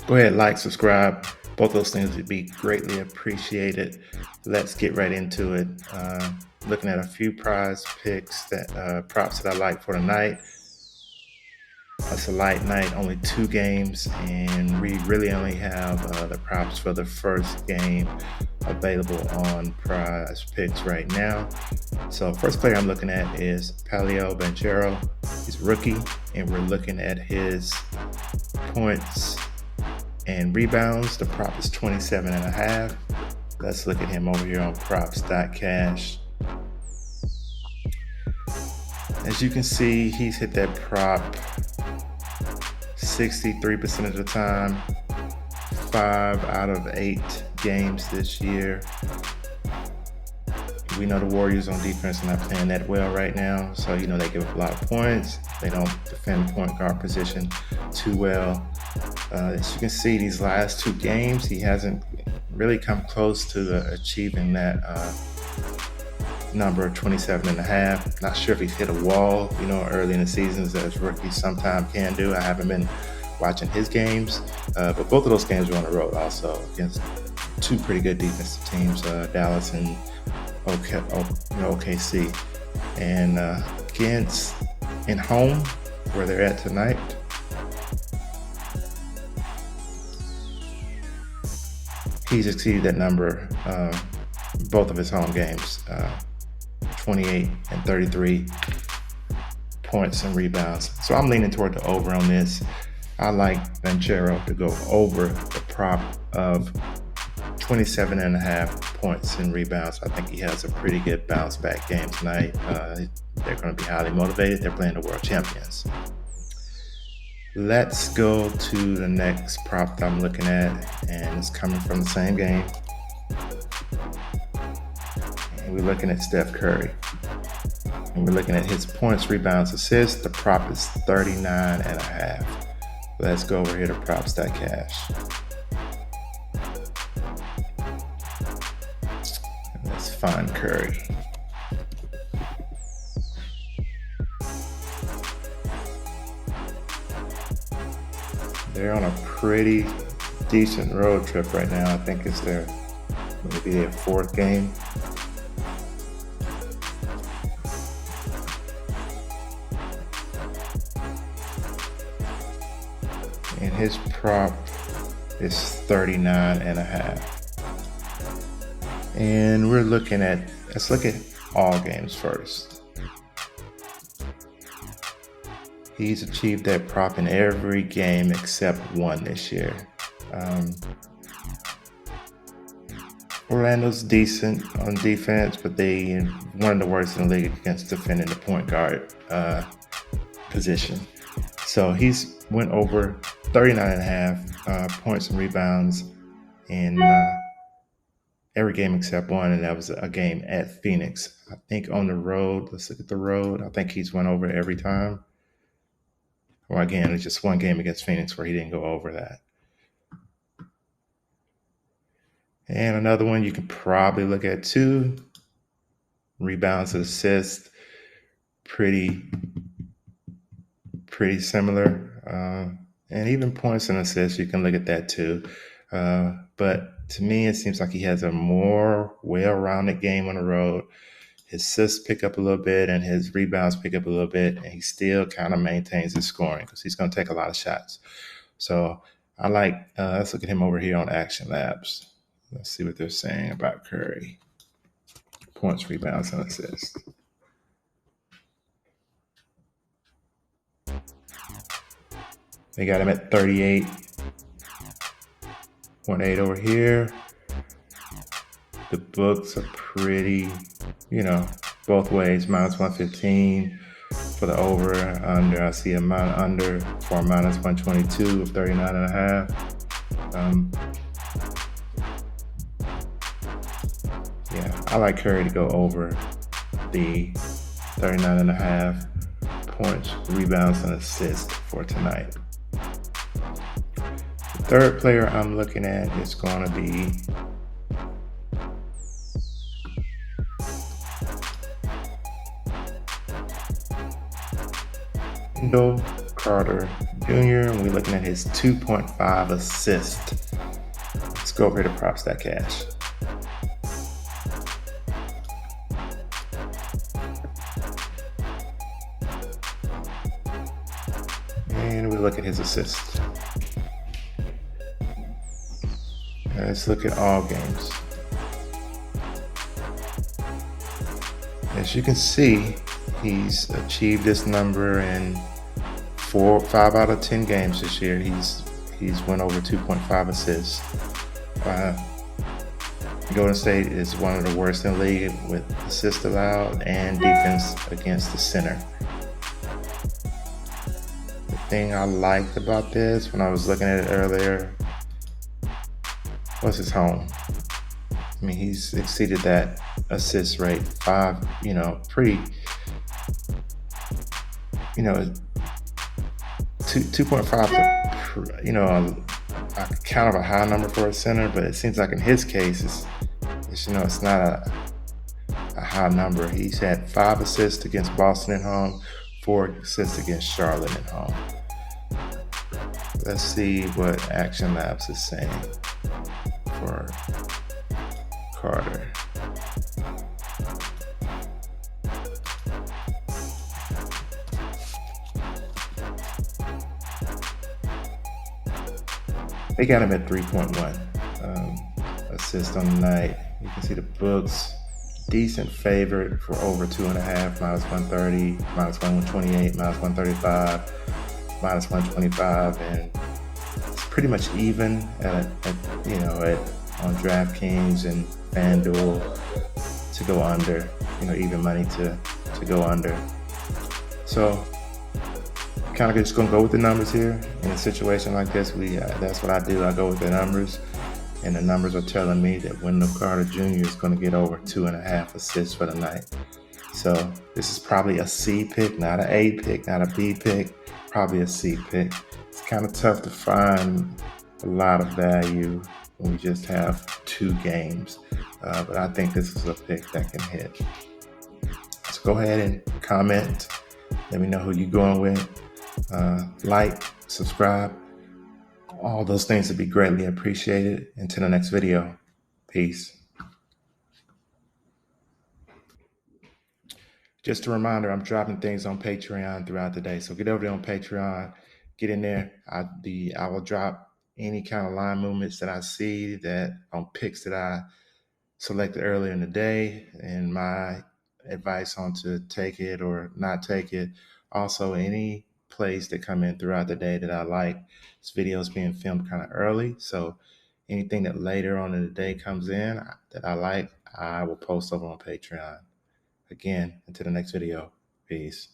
Go ahead, like, subscribe. Both those things would be greatly appreciated. Let's get right into it. Looking at a few prize picks that props that I like for tonight. It's a light night, only 2 games, and we really only have the props for the first game available on Prizepicks right now. So first player I'm looking at is Palio Banchero. He's a rookie, and we're looking at his points and rebounds. The prop is 27.5. Let's look at him over here on props.cash. As you can see, he's hit that prop 63% of the time, 5 out of 8 games this year. We know the Warriors on defense are not playing that well right now, so they give up a lot of points. They don't defend the point guard position too well. As you can see, these last 2 games, he hasn't really come close to achieving that number of 27.5. Not sure if he's hit a wall, early in the seasons as rookies sometimes can do. I haven't been watching his games, but both of those games were on the road also against 2 pretty good defensive teams, Dallas and OKC. And against in home, where they're at tonight, he's exceeded that number both of his home games, 28 and 33 points and rebounds. So I'm leaning toward the over on this. I like Banchero to go over the prop of 27.5 points and rebounds. I think he has a pretty good bounce back game tonight. They're going to be highly motivated. They're playing the world champions. Let's go to the next prop that I'm looking at, and it's coming from the same game. And we're looking at Steph Curry. And we're looking at his points, rebounds, assists. The prop is 39.5. Let's go over here to props.cash. And let's find Curry. They're on a pretty decent road trip right now. I think it's maybe their 4th game. And his prop is 39.5. And let's look at all games first. He's achieved that prop in every game except 1 this year. Orlando's decent on defense, but they one of the worst in the league against defending the point guard position. So he's went over 39.5 points and rebounds in every game except 1, and that was a game at Phoenix. I think on the road, let's look at the road, I think he's went over every time. Or again, it's just 1 game against Phoenix where he didn't go over that. And another one you can probably look at too, rebounds and assists, pretty similar. And even points and assists, you can look at that too. But to me, it seems like he has a more well-rounded game on the road. His assists pick up a little bit and his rebounds pick up a little bit, and he still kind of maintains his scoring because he's going to take a lot of shots. So I like, let's look at him over here on Action Labs. Let's see what they're saying about Curry. Points, rebounds, and assists. They got him at 38.8 over here. The books are pretty, both ways. Minus 115 for the over, under. I see a under for minus 122 of 39.5. I like Curry to go over the 39.5 points, rebounds, and assists for tonight. The third player I'm looking at is going to be Carter Jr., and we're looking at his 2.5 assist. Let's go over here to props.cash. And we look at his assist. Let's look at all games. As you can see, he's achieved this number in 5 out of 10 games this year. He's went over 2.5 assists. Golden State is one of the worst in the league with assists allowed and defense against the center. The thing I liked about this when I was looking at it earlier was his home. I mean, he's exceeded that assist rate 2.5, kind of a high number for a center, but it seems like in his case, it's not a high number. He's had 5 assists against Boston at home, 4 assists against Charlotte at home. Let's see what Action Labs is saying for Carter. They got him at 3.1 assist on the night. You can see the books, decent favorite for over 2.5, minus 130, minus 128, minus 135, minus 125, and it's pretty much even on DraftKings and FanDuel to go under. Even money to go under. So kind of just gonna go with the numbers here. In a situation like this, that's what I do. I go with the numbers, and the numbers are telling me that Wendell Carter Jr. is going to get over 2.5 assists for the night. So this is probably a C pick, not an A pick, not a B pick, probably a C pick. It's kind of tough to find a lot of value when we just have 2 games, but I think this is a pick that can hit. So go ahead and comment. Let me know who you're going with. Like, subscribe. All those things would be greatly appreciated. Until the next video, peace. Just a reminder, I'm dropping things on Patreon throughout the day. So get over there on Patreon, get in there. I will drop any kind of line movements that I see that on picks that I selected earlier in the day, and my advice on to take it or not take it. Also, any plays that come in throughout the day that I like. This video is being filmed kind of early, so anything that later on in the day comes in that I like, I will post over on Patreon. Again, until the next video, peace.